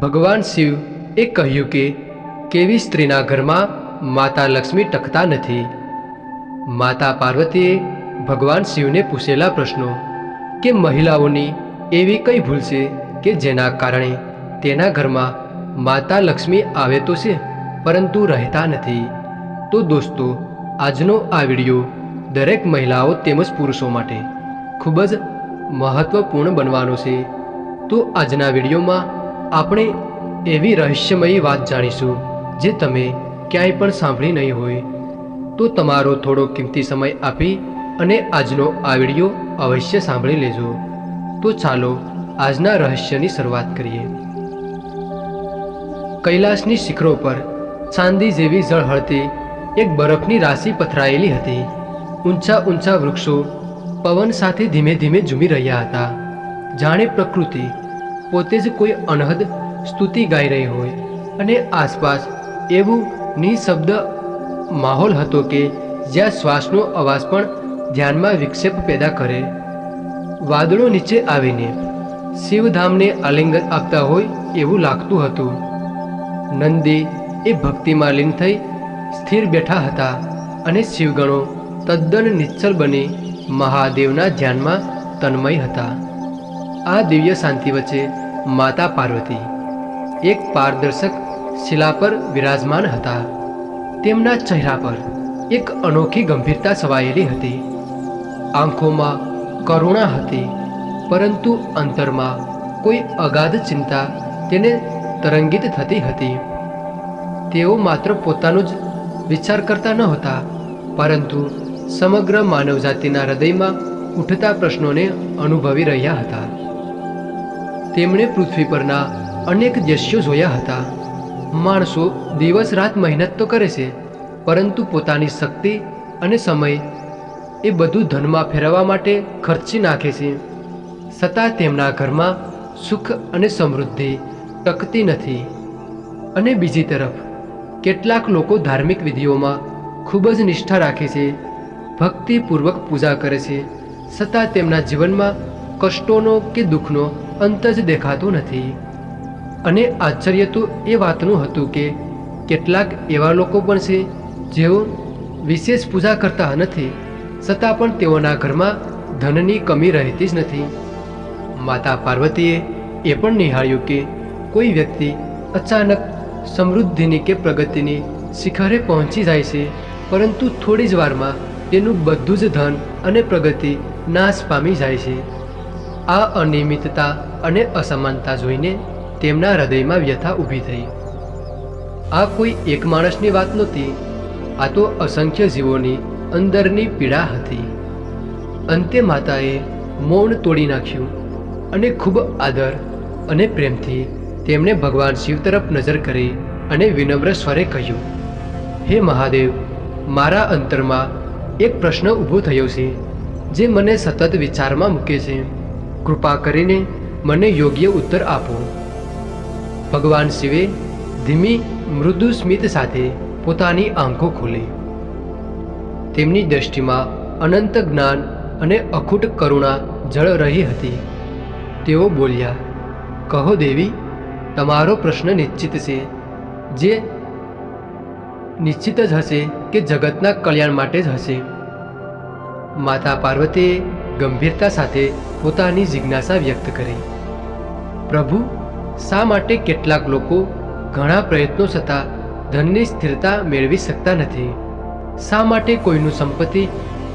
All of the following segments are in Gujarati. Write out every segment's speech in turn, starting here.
ભગવાન શિવ એ કહ્યું કે કેવી સ્ત્રીના ઘરમાં માતા લક્ષ્મી ટકતા નથી। માતા પાર્વતીએ ભગવાન શિવને પૂછેલા પ્રશ્નો કે મહિલાઓની એવી કઈ ભૂલ છે કે જેના કારણે તેના ઘરમાં માતા લક્ષ્મી આવે તો છે પરંતુ રહેતા નથી। તો દોસ્તો, આજનો આ વિડીયો દરેક મહિલાઓ તેમજ પુરુષો માટે ખૂબ જ મહત્વપૂર્ણ બનવાનો છે। તો આજના વિડીયોમાં આપણે એવી રહસ્યમયી વાત જાણીશું જે તમે ક્યાંય પણ સાંભળી નહીં હોય। તો તમારો થોડો કિંમતી સમય આપી અને આજનો આ વિડીયો અવશ્ય સાંભળી લેજો। તો ચાલો આજના રહસ્યની શરૂઆત કરીએ। કૈલાસની શિખરો પર ચાંદી જેવી ઝળહળતી એક બરફની રાશિ પથરાયેલી હતી। ઊંચા ઊંચા વૃક્ષો પવન સાથે ધીમે ધીમે ઝૂમી રહ્યા હતા, જાણે પ્રકૃતિ પોતે જ કોઈ અનહદ સ્તુતિ ગાઈ રહી હોય। અને આસપાસ એવું નિશબ્દ માહોલ હતો કે જ્યાં શ્વાસનો અવાજ પણ ધ્યાનમાં વિક્ષેપ પેદા કરે। વાદળો નીચે આવીને શિવધામને આલિંગન આપતા હોય એવું લાગતું હતું। નંદી એ ભક્તિમાં લીન થઈ સ્થિર બેઠા હતા અને શિવગણો તદ્દન નિશ્ચલ બની મહાદેવના ધ્યાનમાં તન્મય હતા। આ દિવ્ય શાંતિ વચ્ચે માતા પાર્વતી એક પારદર્શક શિલા પર વિરાજમાન હતા। તેમના ચહેરા પર એક અનોખી ગંભીરતા છવાયેલી હતી। આંખોમાં કરુણા હતી, પરંતુ અંતરમાં કોઈ અગાધ ચિંતા તેને તરંગિત થતી હતી। તેઓ માત્ર પોતાનો જ વિચાર કરતા ન હતા, પરંતુ સમગ્ર માનવજાતિના હૃદયમાં ઉઠતા પ્રશ્નોને અનુભવી રહ્યા હતા। તેમણે પૃથ્વી પરના અનેક દ્રશ્યો જોયા હતા। માણસો દિવસ રાત મહેનત તો કરે છે, પરંતુ પોતાની શક્તિ અને સમય એ બધું ધનમાં ફેરવવા માટે ખર્ચી નાખે છે, છતાં તેમના ઘરમાં સુખ અને સમૃદ્ધિ ટકતી નથી। અને બીજી તરફ કેટલાક લોકો ધાર્મિક વિધિઓમાં ખૂબ જ નિષ્ઠા રાખે છે, ભક્તિપૂર્વક પૂજા કરે છે, છતાં તેમના જીવનમાં કષ્ટોનો કે દુઃખનો અંત જ દેખાતો નથી। અને આશ્ચર્ય તો એ વાતનું હતું કે કેટલાક એવા લોકો પણ છે જેઓ વિશેષ પૂજા કરતા નથી, છતાં પણ તેઓના ઘરમાં ધનની કમી રહેતી જ નથી। માતા પાર્વતીએ એ પણ નિહાળ્યું કે કોઈ વ્યક્તિ અચાનક સમૃદ્ધિની કે પ્રગતિની શિખરે પહોંચી જાય છે, પરંતુ થોડી જ વારમાં તેનું બધું જ ધન અને પ્રગતિ નાશ પામી જાય છે। આ અનિયમિતતા અને અસમાનતા જોઈને તેમના હૃદયમાં વ્યથા ઊભી થઈ। આ કોઈ એક માણસની વાત નહોતી, આ તો અસંખ્ય જીવોની અંદરની પીડા હતી। અંતે માતાએ મૌન તોડી નાખ્યું અને ખૂબ આદર અને પ્રેમથી તેમણે ભગવાન શિવ તરફ નજર કરી અને વિનમ્ર સ્વરે કહ્યું, હે મહાદેવ, મારા અંતરમાં એક પ્રશ્ન ઊભો થયો છે જે મને સતત વિચારમાં મૂકે છે। કૃપા કરીને મને યોગ્ય ઉત્તર આપો। ભગવાન શિવે ધીમી મૃદુ સ્મિત સાથે પોતાની આંખો ખોલી। તેમની દ્રષ્ટિમાં અનંત જ્ઞાન અને અખૂટ કરુણા જળ રહી હતી। તેઓ બોલ્યા, કહો દેવી, તમારો પ્રશ્ન નિશ્ચિત છે, જે નિશ્ચિત જ હશે કે જગતના કલ્યાણ માટે જ હશે। માતા પાર્વતીએ ગંભીરતા સાથે પોતાની જિજ્ઞાસા વ્યક્ત કરી, પ્રભુ, શા માટે કેટલાક લોકો ઘણા પ્રયત્નો છતાં ધનની સ્થિરતા મેળવી શકતા નથી? શા માટે કોઈનું સંપત્તિ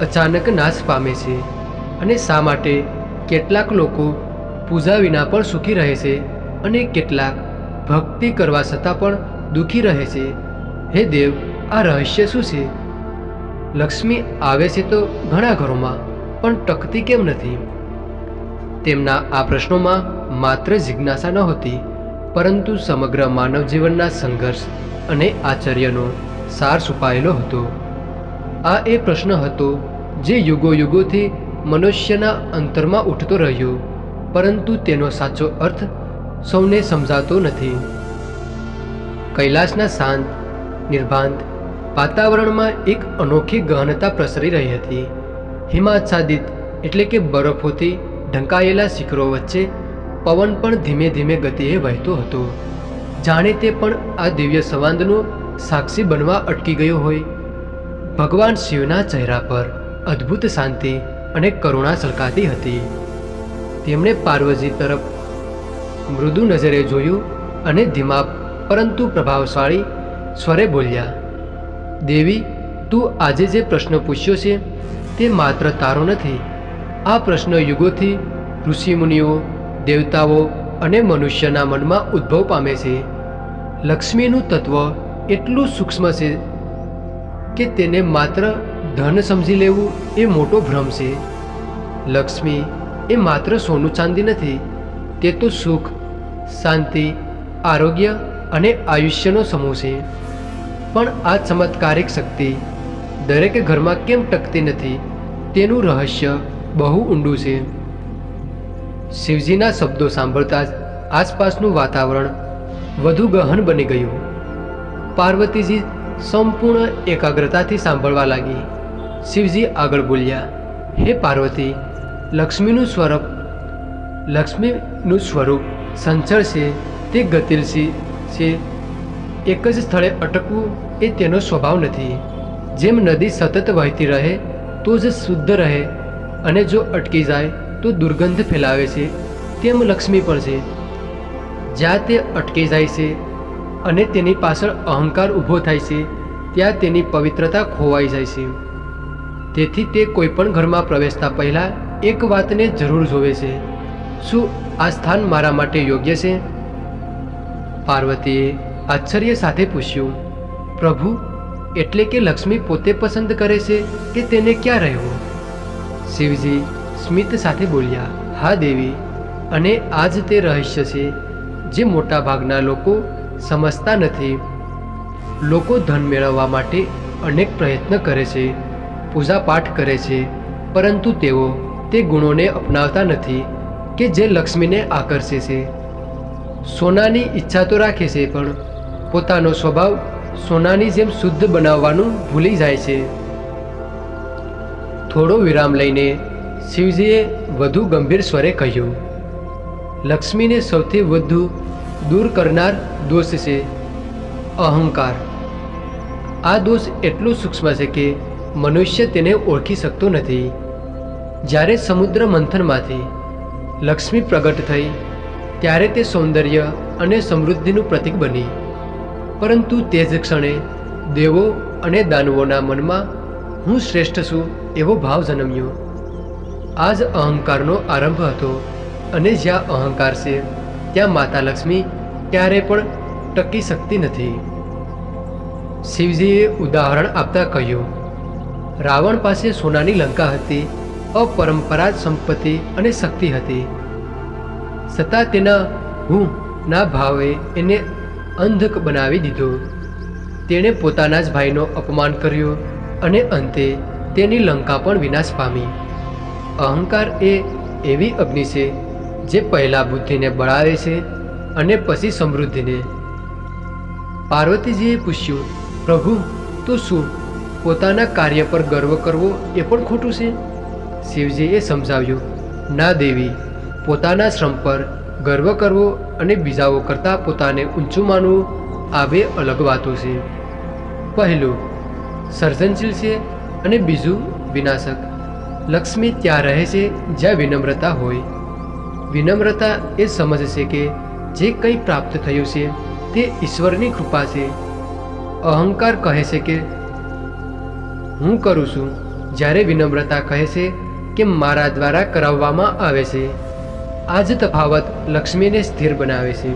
અચાનક નાશ પામે છે? અને શા માટે કેટલાક લોકો પૂજા વિના પણ સુખી રહે છે અને કેટલાક ભક્તિ કરવા છતાં પણ દુઃખી રહે છે? હે દેવ, આ રહસ્ય શું છે? લક્ષ્મી આવે છે તો ઘણા ઘરોમાં, પણ ટકતી કેમ નથી? તેમના આ પ્રશ્નોમાં માત્ર જિજ્ઞાસા નહોતી, પરંતુ સમગ્ર માનવ જીવનના સંઘર્ષ અને આશ્ચર્યનો સાર છુપાયેલો હતો। આ એ પ્રશ્ન હતો જે યુગો યુગોથી મનુષ્યના અંતરમાં ઉઠતો રહ્યો, પરંતુ તેનો સાચો અર્થ સૌને સમજાતો નથી। કૈલાસના શાંત નિર્ભાંત વાતાવરણમાં એક અનોખી ગહનતા પ્રસરી રહી હતી। હિમાચ્છાદિત એટલે કે બરફોથી ઢંકાયેલા શિખરો વચ્ચે પવન પણ ધીમે ધીમે ગતિએ વહેતો હતો। જાણે તે પણ આ દિવ્ય સંવાદનો સાક્ષી બનવા અટકી ગયો હોય. ભગવાન શિવના ચહેરા પર અદ્ભુત શાંતિ અને કરુણા છલકાતી હતી. તેમણે પાર્વતી તરફ મૃદુ નજરે જોયું અને ધીમા પરંતુ પ્રભાવશાળી સ્વરે બોલ્યા, દેવી, તું આજે જે પ્રશ્ન પૂછ્યો છે તે માત્ર તારો નથી. આ પ્રશ્ન યુગોથી ઋષિમુનિઓ, દેવતાઓ અને મનુષ્યના મનમાં ઉદ્ભવ પામે છે. લક્ષ્મીનું તત્વ એટલું સૂક્ષ્મ છે કે તેને માત્ર ધન સમજી લેવું એ મોટો ભ્રમ છે. લક્ષ્મી એ માત્ર સોનું ચાંદી નથી, તે તો સુખ, શાંતિ, આરોગ્ય અને આયુષ્યનો સમૂહ છે. પણ આ ચમત્કારિક શક્તિ દરેક ઘરમાં કેમ ટકતી નથી તેનું રહસ્ય બહુ ઊંડું છે. શિવજીના શબ્દો સાંભળતા જ આસપાસનું વાતાવરણ વધુ ગહન બની ગયું. પાર્વતીજી સંપૂર્ણ એકાગ્રતાથી સાંભળવા લાગી. શિવજી આગળ બોલ્યા, હે પાર્વતી, લક્ષ્મીનું સ્વરૂપ સંચળ છે, તે ગતિશીલ છે. એક જ સ્થળે અટકવું એ તેનો સ્વભાવ નથી. જેમ નદી સતત વહેતી રહે તો જ શુદ્ધ રહે અને જો અટકી જાય તો દુર્ગંધ ફેલાવે છે, તેમ લક્ષ્મી પણ છે. જ્યાં તે અટકી જાય છે અને તેની પાછળ અહંકાર ઊભો થાય છે, ત્યાં તેની પવિત્રતા ખોવાઈ જાય છે. તેથી તે કોઈ પણ ઘરમાં પ્રવેશતા પહેલાં એક વાતને જરૂર જોવે છે, શું આ સ્થાન મારા માટે યોગ્ય છે? પાર્વતીએ આશ્ચર્ય સાથે પૂછ્યું, પ્રભુ, એટલે કે લક્ષ્મી પોતે પસંદ કરે છે કે તેને ક્યાં રહેવું? શિવજી સ્મિત સાથે બોલ્યા, હા દેવી, અને આ જ તે રહસ્ય છે જે મોટાભાગના લોકો સમજતા નથી. લોકો ધન મેળવવા માટે અનેક પ્રયત્ન કરે છે, પૂજાપાઠ કરે છે, પરંતુ તેઓ તે ગુણોને અપનાવતા નથી કે જે લક્ષ્મીને આકર્ષે છે. સોનાની ઈચ્છા તો રાખે છે, પણ પોતાનો સ્વભાવ સોનાની જેમ શુદ્ધ બનાવવાનું ભૂલી જાય છે. થોડો વિરામ લઈને શિવજીએ વધુ ગંભીર સ્વરે કહ્યું, લક્ષ્મીને સૌથી વધુ દૂર કરનાર દોષ છે અહંકાર. આ દોષ એટલો સૂક્ષ્મ છે કે મનુષ્ય તેને ઓળખી શકતો નથી. જ્યારે સમુદ્ર મંથનમાંથી લક્ષ્મી પ્રગટ થઈ ત્યારે તે સૌંદર્ય અને સમૃદ્ધિનું પ્રતીક બની, પરંતુ તે જ ક્ષણે દેવો અને દાનવોના મનમાં હું શ્રેષ્ઠ છું એવો ભાવ જન્મ્યો. આ જ અહંકારનો આરંભ હતો, અને જ્યાં અહંકાર છે ત્યાં માતા લક્ષ્મી ક્યારે પણ ટકી શકતી નથી. શિવજીએ ઉદાહરણ આપતા કહ્યું, રાવણ પાસે સોનાની લંકા હતી, અપરંપરાગત સંપત્તિ અને શક્તિ હતી, છતાં તેના હું ના ભાવે એને અંધ બનાવી દીધો. તેણે પોતાના જ ભાઈનો અપમાન કર્યો અને અંતે તેની લંકા પણ વિનાશ પામી. અહંકાર એ એવી અગ્નિ છે જે પહેલાં બુદ્ધિને બળાવે છે અને પછી સમૃદ્ધિને. પાર્વતીજીએ પૂછ્યું, પ્રભુ, તો શું પોતાના કાર્ય પર ગર્વ કરવો એ પણ ખોટું છે? શિવજીએ સમજાવ્યું, ના દેવી, પોતાના શ્રમ પર ગર્વ કરવો અને બીજાઓ કરતાં પોતાને ઊંચું માનવું આ બે અલગ વાતો છે. પહેલું સર્જનશીલ છે અને બીજું વિનાશક. લક્ષ્મી ત્યાં રહે છે જ્યાં વિનમ્રતા હોય. વિનમ્રતા એ સમજ છે કે જે કંઈ પ્રાપ્ત થયું છે તે ઈશ્વરની કૃપા છે. અહંકાર કહે છે કે હું કરું છું, જ્યારે વિનમ્રતા કહે છે કે મારા દ્વારા કરાવવામાં આવે છે. આ જ તફાવત લક્ષ્મીને સ્થિર બનાવે છે.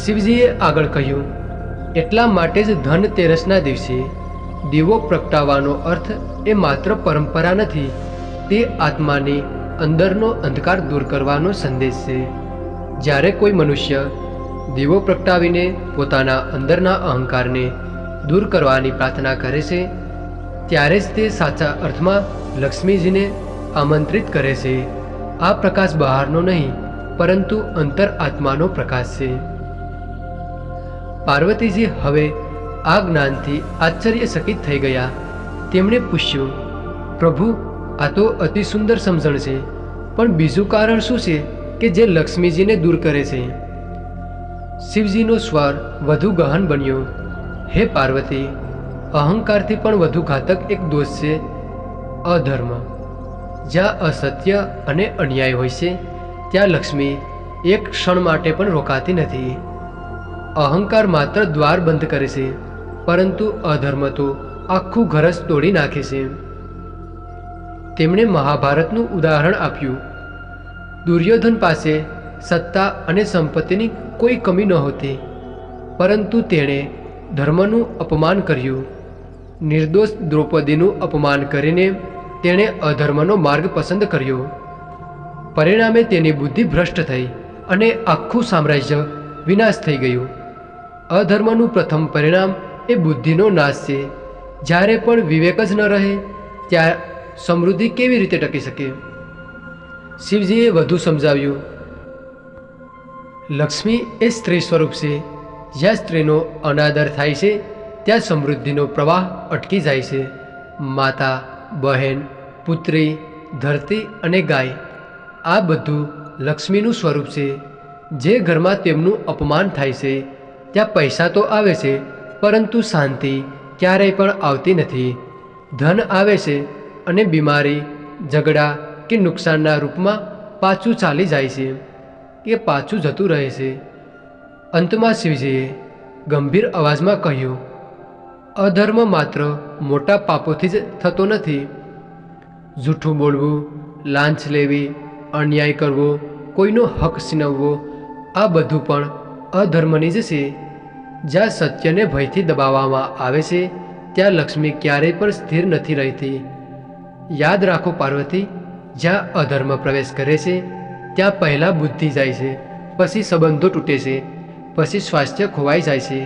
શિવજીએ આગળ કહ્યું, એટલા માટે જ ધનતેરસના દિવસે દીવો પ્રગટાવવાનો અર્થ એ માત્ર પરંપરા નથી, તે આત્માની અંદરનો અંધકાર દૂર કરવાનો સંદેશ છે. જ્યારે કોઈ મનુષ્ય દીવો પ્રગટાવીને પોતાના અંદરના અહંકારને દૂર કરવાની પ્રાર્થના કરે છે, ત્યારે જ તે સાચા અર્થમાં લક્ષ્મીજીને આમંત્રિત કરે છે. આ પ્રકાશ બહારનો નહીં, પરંતુ અંતર આત્માનો પ્રકાશ છે. પાર્વતીજી હવે આ જ્ઞાનથી આશ્ચર્યચકિત થઈ ગયા. તેમણે પૂછ્યું, પ્રભુ, આ તો અતિ સુંદર સમજણ છે, પણ બીજું કારણ શું છે કે જે લક્ષ્મીજીને દૂર કરે છે? શિવજીનો સ્વર વધુ ગહન બન્યો. હે પાર્વતી, અહંકારથી પણ વધુ ઘાતક એક દોષ છે અધર્મ. જ્યાં અસત્ય અને અન્યાય હોય છે ત્યાં લક્ષ્મી એક ક્ષણ માટે પણ રોકાતી નથી. અહંકાર માત્ર દ્વાર બંધ કરે છે, પરંતુ અધર્મ તો આખું ઘર જ તોડી નાખે છે. તેમણે મહાભારતનું ઉદાહરણ આપ્યું. દુર્યોધન પાસે સત્તા અને સંપત્તિની કોઈ કમી નહોતી, પરંતુ તેણે ધર્મનું અપમાન કર્યું. નિર્દોષ દ્રૌપદીનું અપમાન કરીને તેણે અધર્મનો માર્ગ પસંદ કર્યો. પરિણામે તેની બુદ્ધિ ભ્રષ્ટ થઈ અને આખું સામ્રાજ્ય વિનાશ થઈ ગયું. અધર્મનું પ્રથમ પરિણામ એ બુદ્ધિનો નાશ છે. જ્યારે પણ વિવેક જ ન રહે ત્યાં સમૃદ્ધિ કેવી રીતે ટકી શકે? શિવજીએ વધુ સમજાવ્યું. લક્ષ્મી એ સ્ત્રી સ્વરૂપ છે. જ્યાં સ્ત્રીનો અનાદર થાય છે ત્યાં સમૃદ્ધિનો પ્રવાહ અટકી જાય છે. માતા, બહેન, પુત્રી, ધરતી અને ગાય, આ બધું લક્ષ્મીનું સ્વરૂપ છે. જે ઘરમાં તેમનું અપમાન થાય છે ત્યાં પૈસા તો આવે છે, પરંતુ શાંતિ ક્યારેય પણ આવતી નથી. ધન આવે છે અને બીમારી, ઝઘડા કે નુકસાનના રૂપમાં પાછું ચાલી જાય છે કે પાછું જતું રહે છે. અંતમાં શિવજીએ ગંભીર અવાજમાં કહ્યું, અધર્મ માત્ર મોટા પાપોથી જ થતો નથી. જૂઠું બોલવું, લાંચ લેવી, અન્યાય કરવો, કોઈનો હક છીનવવો, આ બધું પણ અધર્મની જ છે. જ્યાં સત્યને ભયથી દબાવવામાં આવે છે ત્યાં લક્ષ્મી ક્યારેય પણ સ્થિર નથી રહેતી. યાદ રાખો પાર્વતી, જ્યાં અધર્મ પ્રવેશ કરે છે ત્યાં પહેલાં બુદ્ધિ જાય છે, પછી સંબંધો તૂટે છે, પછી સ્વાસ્થ્ય ખોવાઈ જાય છે,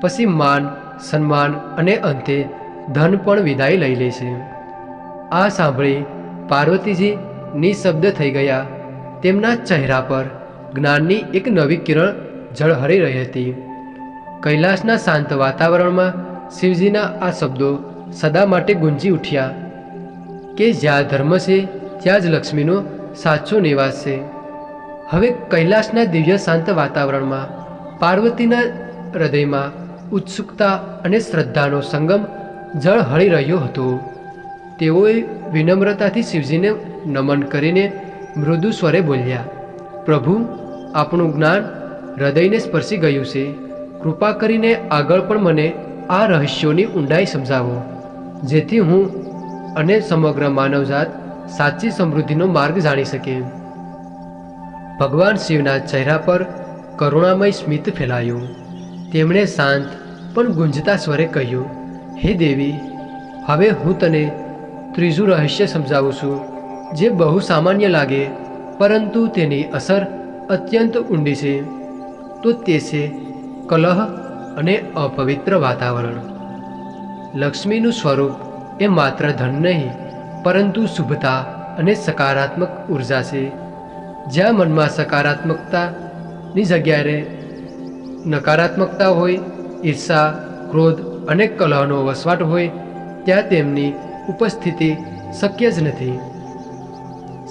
પછી માન, સન્માન અને અંતે ધન પણ વિદાય લઈ લે છે. આ સાંભળી પાર્વતીજી નિશબ્દ થઈ ગયા. તેમના ચહેરા પર જ્ઞાનની એક નવી કિરણ ઝળહળી રહી હતી. કૈલાસના શાંત વાતાવરણમાં શિવજીના આ શબ્દો સદા માટે ગુંજી ઉઠ્યા કે જ્યાં ધર્મ છે ત્યાં જ લક્ષ્મીનો સાચો નિવાસ છે. હવે કૈલાસના દિવ્ય શાંત વાતાવરણમાં પાર્વતીના હૃદયમાં ઉત્સુકતા અને શ્રદ્ધાનો સંગમ ઝળહળી રહ્યો હતો. તેઓએ વિનમ્રતાથી શિવજીને નમન કરીને મૃદુ સ્વરે બોલ્યા, પ્રભુ, આપણું જ્ઞાન હૃદયને સ્પર્શી ગયું છે. કૃપા કરીને આગળ પણ મને આ રહસ્યોની ઊંડાઈ સમજાવો, જેથી હું અને સમગ્ર માનવજાત સાચી સમૃદ્ધિનો માર્ગ જાણી શકે. ભગવાન શિવના ચહેરા પર કરુણામય સ્મિત ફેલાયું. તેમણે શાંત પણ ગુંજતા સ્વરે કહ્યું, હે દેવી, હવે હું તને ત્રીજું રહસ્ય સમજાવું છું, જે બહુ સામાન્ય લાગે, પરંતુ તેની અસર અત્યંત ઊંડી છે. તો તે છે કલહ અને અપવિત્ર વાતાવરણ. લક્ષ્મીનું સ્વરૂપ એ માત્ર ધન નહીં, પરંતુ શુભતા અને સકારાત્મક ઉર્જા છે. જ્યાં મનમાં સકારાત્મકતાની જગ્યાએ નકારાત્મકતા હોય, ઈર્ષા, ક્રોધ અને કલહનો વસવાટ હોય, ત્યાં તેમની ઉપસ્થિતિ શક્ય જ નથી.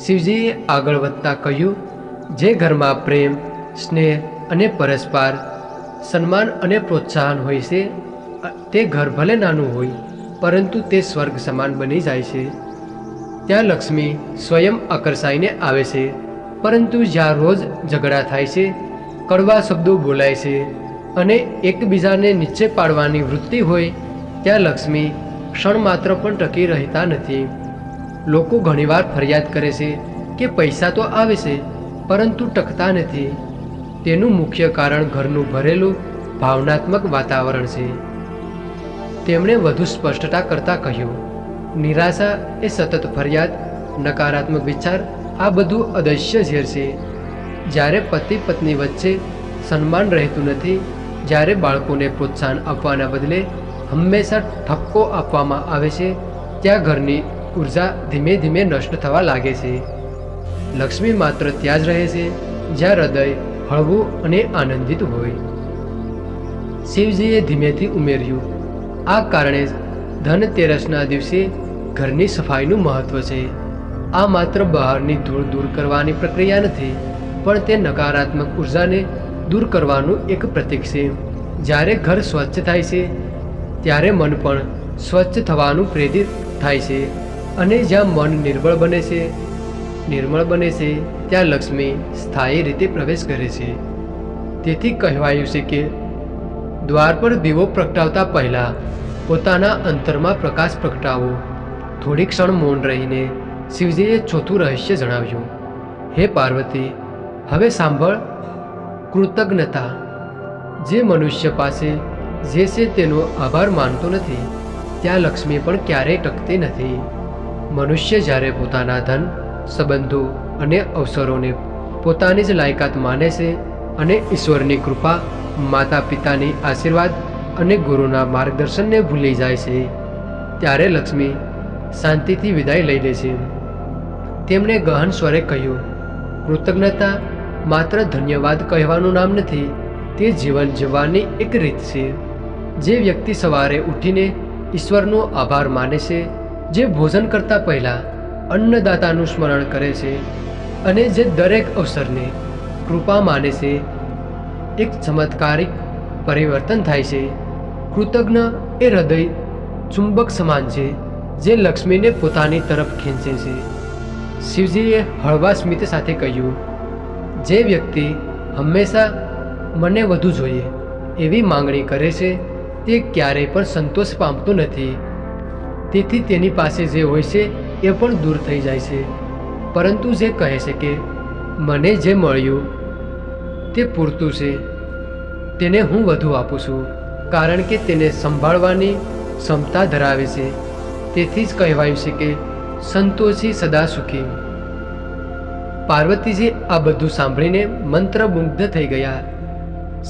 શિવજીએ આગળ વધતા કહ્યું, જે ઘરમાં પ્રેમ, સ્નેહ અને પરસ્પર સન્માન અને પ્રોત્સાહન હોય છે તે ઘર ભલે નાનું હોય, પરંતુ તે સ્વર્ગ સમાન બની જાય છે. ત્યાં લક્ષ્મી સ્વયં આકર્ષાઈને આવે છે. પરંતુ જ્યાં રોજ ઝઘડા થાય છે, કડવા શબ્દો બોલાય છે અને એકબીજાને નીચે પાડવાની વૃત્તિ હોય, ત્યાં લક્ષ્મી ક્ષણ માત્ર પણ ટકી રહેતા નથી. લોકો ઘણીવાર ફરિયાદ કરે છે કે પૈસા તો આવે છે પરંતુ ટકતા નથી. તેનું મુખ્ય કારણ ઘરનું ભરેલું ભાવનાત્મક વાતાવરણ છે. તેમણે વધુ સ્પષ્ટતા કરતાં કહ્યું, નિરાશા એ સતત ફરિયાદ, નકારાત્મક વિચાર, આ બધું અદશ્ય ઝેર છે. જ્યારે પતિ પત્ની વચ્ચે સન્માન રહેતું નથી, જ્યારે બાળકોને પ્રોત્સાહન આપવાના બદલે હંમેશા ઠપકો આપવામાં આવે છે, ત્યાં ઘરની ઉર્જા ધીમે ધીમે નષ્ટ થવા લાગે છે. લક્ષ્મી માત્ર ત્યાં જ રહે છે જ્યાં હૃદય હળવું અને આનંદિત હોય. શિવજીએ ધીમેથી ઉમેર્યું, આ કારણે જ ધનતેરસના દિવસે ઘરની સફાઈનું મહત્ત્વ છે. આ માત્ર બહારની ધૂળ દૂર કરવાની પ્રક્રિયા નથી, પણ તે નકારાત્મક ઉર્જાને દૂર કરવાનું એક પ્રતીક છે. જ્યારે ઘર સ્વચ્છ થાય છે ત્યારે મન પણ સ્વચ્છ થવાનું પ્રેરિત થાય છે, અને જ્યાં મન નિર્મળ બને છે ત્યાં લક્ષ્મી સ્થાયી રીતે પ્રવેશ કરે છે. તેથી કહેવાયું છે કે દ્વાર પર દીવો પ્રગટાવતા પહેલાં પોતાના અંતરમાં પ્રકાશ પ્રગટાવો. થોડી ક્ષણ મૌન રહીને શિવજીએ ચોથું રહસ્ય જણાવ્યું. હે પાર્વતી, હવે સાંભળ. કૃતજ્ઞતા. જે મનુષ્ય પાસે જે છે તેનો આભાર માનતો નથી ત્યાં લક્ષ્મી પણ ક્યારેય ટકતી નથી. મનુષ્ય જ્યારે પોતાના ધન, સંબંધો અને અવસરોને પોતાની જ લાયકાત માને છે અને ઈશ્વરની કૃપા, માતા પિતાની આશીર્વાદ અને ગુરુના માર્ગદર્શનને ભૂલી જાય છે ત્યારે લક્ષ્મી શાંતિથી વિદાય લઈ લે છે. તેમણે ગહન સ્વરે કહ્યું, કૃતજ્ઞતા માત્ર ધન્યવાદ કહેવાનું નામ નથી, તે જીવન જીવવાની એક રીત છે. જે વ્યક્તિ સવારે ઉઠીને ઈશ્વરનો આભાર માને છે, જે ભોજન કરતાં પહેલાં અન્નદાતાનું સ્મરણ કરે છે અને જે દરેક અવસરને કૃપા માને છે, એક ચમત્કારિક પરિવર્તન થાય છે. કૃતજ્ઞ એ હૃદય ચુંબક સમાન છે જે લક્ષ્મીને પોતાની તરફ ખેંચે છે. શિવજીએ હળવા સ્મિત સાથે કહ્યું, જે વ્યક્તિ હંમેશા મને વધુ જોઈએ એવી માંગણી કરે છે તે ક્યારેય પણ સંતોષ પામતો નથી. તેથી તેની પાસે જે હોય છે એ પણ દૂર થઈ જાય છે. પરંતુ જે કહે છે કે મને જે મળ્યું તે પૂરતું છે, તેને હું વધુ આપું છું, કારણ કે તેને સંભાળવાની ક્ષમતા ધરાવે છે. તેથી જ કહેવાયું છે કે સંતોષી સદા સુખી. પાર્વતીજી આ બધું સાંભળીને મંત્રમુગ્ધ થઈ ગયા.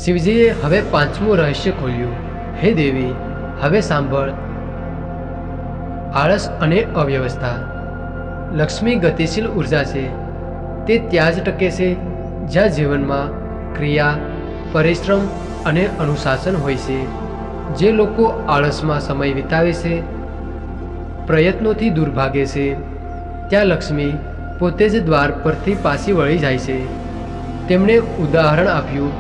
શિવજીએ હવે પાંચમું રહસ્ય ખોલ્યું. હે દેવી, હવે સાંભળ. આળસ અને અવ્યવસ્થા. લક્ષ્મી ગતિશીલ ઉર્જા છે. તે ત્યાં જ ટકે છે જ્યાં જીવનમાં ક્રિયા, પરિશ્રમ અને અનુશાસન હોય છે. જે લોકો આળસમાં સમય વિતાવે છે, પ્રયત્નોથી દૂર ભાગે છે, ત્યાં લક્ષ્મી પોતે જ દ્વાર પરથી પાછી વળી જાય છે. તેમણે ઉદાહરણ આપ્યું,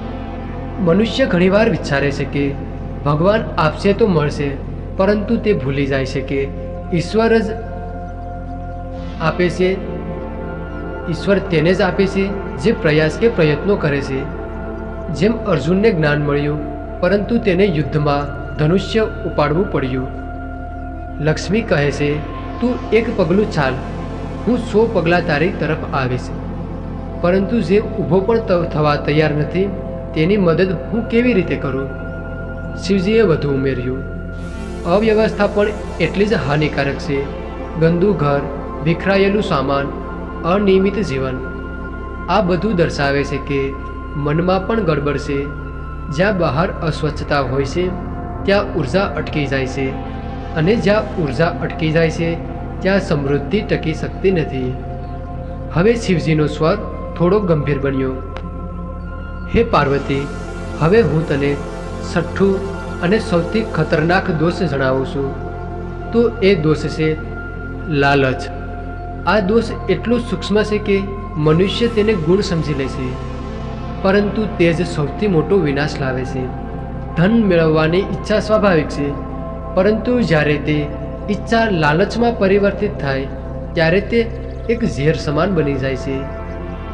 મનુષ્ય ઘણીવાર વિચારે છે કે ભગવાન આપશે તો મળશે, પરંતુ તે ભૂલી જાય છે કે ઈશ્વર જ આપે છે. ઈશ્વર તેને જ આપે છે જે પ્રયાસ કે પ્રયત્નો કરે છે. જેમ અર્જુનને જ્ઞાન મળ્યું, પરંતુ તેને યુદ્ધમાં ધનુષ્ય ઉપાડવું પડ્યું. લક્ષ્મી કહે છે, તું એક પગલું ચાલ, હું 100 પગલાં તારી તરફ આવીશ. પરંતુ જે ઊભો પણ થવા તૈયાર નથી તેની મદદ હું કેવી રીતે કરું? શિવજીએ વધુ ઉમેર્યું, અવ્યવસ્થા પણ એટલી જ હાનિકારક છે. ગંદુ ઘર, વિખરાયેલું સામાન, અનિયમિત જીવન, આ બધું દર્શાવે છે કે મનમાં પણ ગડબડ છે. જ્યાં બહાર અસ્વચ્છતા હોય છે ત્યાં ઉર્જા અટકી જાય છે, અને જ્યાં ઉર્જા અટકી જાય છે ત્યાં સમૃદ્ધિ ટકી શકતી નથી. હવે શિવજીનો સ્વર થોડો ગંભીર બન્યો. હે પાર્વતી, હવે હું તને છઠ્ઠું અને સૌથી ખતરનાક દોષ જણાવું છું. તો એ દોષ છે લાલચ. આ દોષ એટલો સૂક્ષ્મ છે કે મનુષ્ય તેને ગુણ સમજી લે છે, પરંતુ તે જ સૌથી મોટો વિનાશ લાવે છે. ધન મેળવવાની ઈચ્છા સ્વાભાવિક છે, પરંતુ જ્યારે તે ઈચ્છા લાલચમાં પરિવર્તિત થાય ત્યારે તે એક ઝેર સમાન બની જાય છે.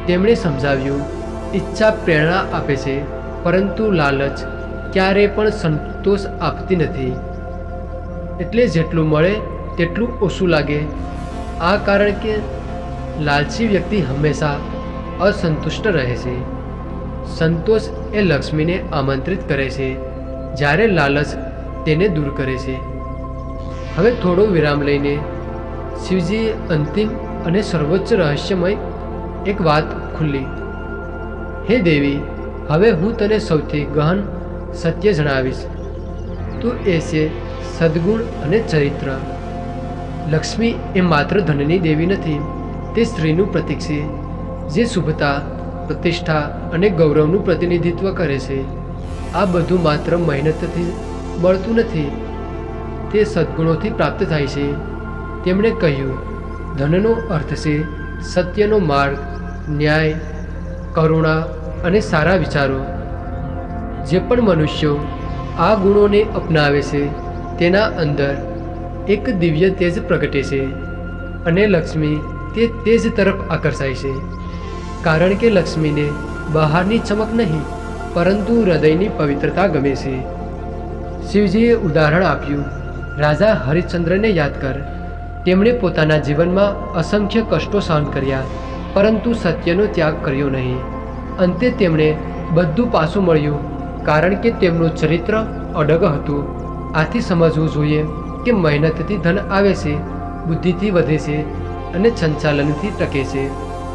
તેમણે સમજાવ્યું, ઈચ્છા પ્રેરણા આપે છે, પરંતુ લાલચ ક્યારેય પણ સંતોષ આપતી નથી. એટલે જેટલું મળે તેટલું ઓછું લાગે. આ કારણ કે લાલચી વ્યક્તિ હંમેશા અસંતુષ્ટ રહે છે. સંતોષ એ લક્ષ્મીને આમંત્રિત કરે છે, જ્યારે લાલચ તેને દૂર કરે છે. હવે થોડો વિરામ લઈને શિવજીએ અંતિમ અને સર્વોચ્ચ રહસ્યમય એક વાત ખુલ્લી. હે દેવી, હવે હું તને સૌથી ગહન સત્ય જણાવીશ. તો એ છે સદ્ગુણ અને ચરિત્ર. લક્ષ્મી એ માત્ર ધનની દેવી નથી, તે સ્ત્રીનું પ્રતીક છે જે શુભતા, પ્રતિષ્ઠા અને ગૌરવનું પ્રતિનિધિત્વ કરે છે. આ બધું માત્ર મહેનતથી મળતું નથી, તે સદ્ગુણોથી પ્રાપ્ત થાય છે. તેમણે કહ્યું, ધનનો અર્થ છે સત્યનો માર્ગ, ન્યાય, કરુણા અને સારા વિચારો. જે પણ મનુષ્યો આ ગુણોને અપનાવે છે તેના અંદર એક દિવ્ય તેજ પ્રગટે છે અને લક્ષ્મી તે તેજ તરફ આકર્ષાય છે, કારણ કે લક્ષ્મીને બહારની ચમક નહીં પરંતુ હૃદયની પવિત્રતા ગમે છે. શિવજીએ ઉદાહરણ આપ્યું, રાજા હરિશ્ચંદ્રને યાદ કર. તેમણે પોતાના જીવનમાં અસંખ્ય કષ્ટો સહન કર્યા, પરંતુ સત્યનો ત્યાગ કર્યો નહીં. અંતે તેમણે બધું પાછું મળ્યું, કારણ કે તેમનું ચરિત્ર અડગ હતું. આથી સમજવું જોઈએ કે મહેનતથી ધન આવે છે, બુદ્ધિથી વધે છે અને સંચાલનથી ટકે છે,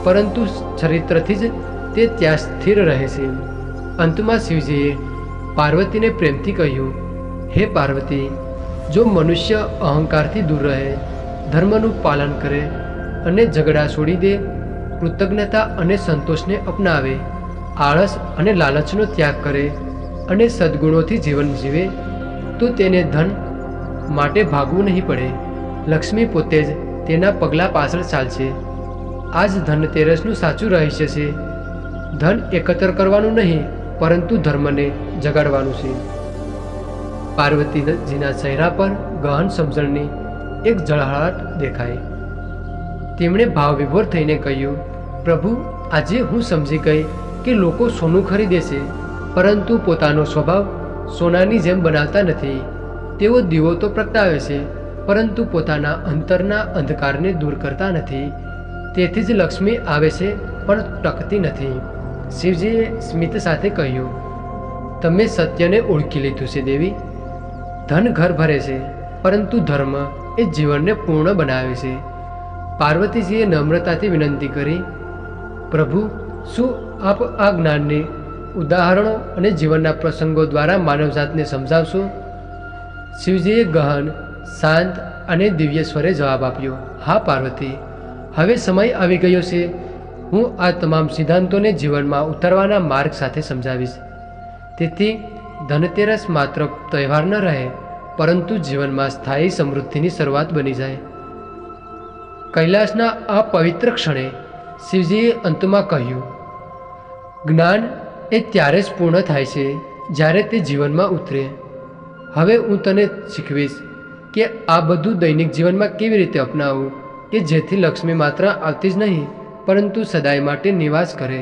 પરંતુ ચરિત્રથી જ તે ત્યાં સ્થિર રહે છે. અંતમાં શિવજીએ પાર્વતીને પ્રેમથી કહ્યું, હે પાર્વતી, જો મનુષ્ય અહંકારથી દૂર રહે, ધર્મનું પાલન કરે અને ઝઘડા છોડી દે, કૃતજ્ઞતા અને સંતોષને અપનાવે, આળસ અને લાલચનો ત્યાગ કરે અને સદ્ગુણોથી જીવન જીવે, તો તેને ધન માટે ભાગવું નહીં પડે. લક્ષ્મી પોતે જ તેના પગલાં પાછળ ચાલશે. આ જ ધનતેરસનું સાચું રહસ્ય છે. ધન એકત્ર કરવાનું નહીં, પરંતુ ધર્મને જગાડવાનું છે. પાર્વતીજીના ચહેરા પર ગહન સમજણની એક ઝળહળાટ દેખાઈ. તેમણે ભાવવિભોર થઈને કહ્યું, પ્રભુ, આજે હું સમજી ગઈ કે લોકો સોનું ખરીદે છે, પરંતુ પોતાનો સ્વભાવ સોનાની જેમ બનાવતા નથી. તેઓ દીવો તો પ્રગટાવે છે, પરંતુ પોતાના અંતરના અંધકારને દૂર કરતા નથી. તેથી જ લક્ષ્મી આવે છે પણ ટકતી નથી. શિવજીએ સ્મિત સાથે કહ્યું, તમે સત્યને ઓળખી લીધું છે દેવી. ધન ઘર ભરે છે, પરંતુ ધર્મ એ જીવનને પૂર્ણ બનાવે છે. પાર્વતીજીએ નમ્રતાથી વિનંતી કરી, પ્રભુ, શું આપ આ જ્ઞાનને ઉદાહરણો અને જીવનના પ્રસંગો દ્વારા માનવજાતને સમજાવશો? શિવજીએ ગહન, શાંત અને દિવ્ય સ્વરે જવાબ આપ્યો, હા પાર્વતી, હવે સમય આવી ગયો છે. હું આ તમામ સિદ્ધાંતોને જીવનમાં ઉતારવાના માર્ગ સાથે સમજાવીશ. તેથી ધનતેરસ માત્ર તહેવાર ન રહે, પરંતુ જીવનમાં સ્થાયી સમૃદ્ધિની શરૂઆત બની જાય. કૈલાસના આ પવિત્ર ક્ષણે શિવજીએ અંતમાં કહ્યું, જ્ઞાન એ ત્યારે જ પૂર્ણ થાય છે જ્યારે તે જીવનમાં ઉતરે. હવે હું તને શીખવીશ કે આ બધું દૈનિક જીવનમાં કેવી રીતે અપનાવવું, કે જેથી લક્ષ્મી માત્ર આવતી જ નહીં, પરંતુ સદાય માટે નિવાસ કરે.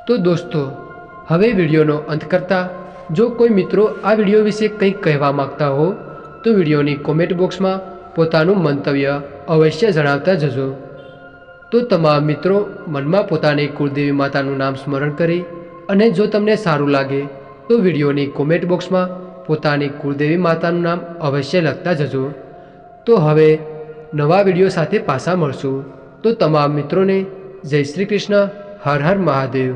તો દોસ્તો, હવે વિડીયોનો અંત કરતા જો કોઈ મિત્રો આ વિડીયો વિશે કંઈક કહેવા માગતા હો તો વિડીયોની કોમેન્ટ બોક્સમાં પોતાનું મંતવ્ય અવશ્ય જણાવતા જજો. તો તમામ મિત્રો મનમાં પોતાની કુળદેવી માતાનું નામ સ્મરણ કરી અને જો તમને સારું લાગે તો વિડીયોની કોમેન્ટ બોક્સમાં પોતાની કુળદેવી માતાનું નામ અવશ્ય લખતા જજો. તો હવે નવા વિડીયો સાથે પાછા મળશું. તો તમામ મિત્રોને જય શ્રી કૃષ્ણ. હર હર મહાદેવ.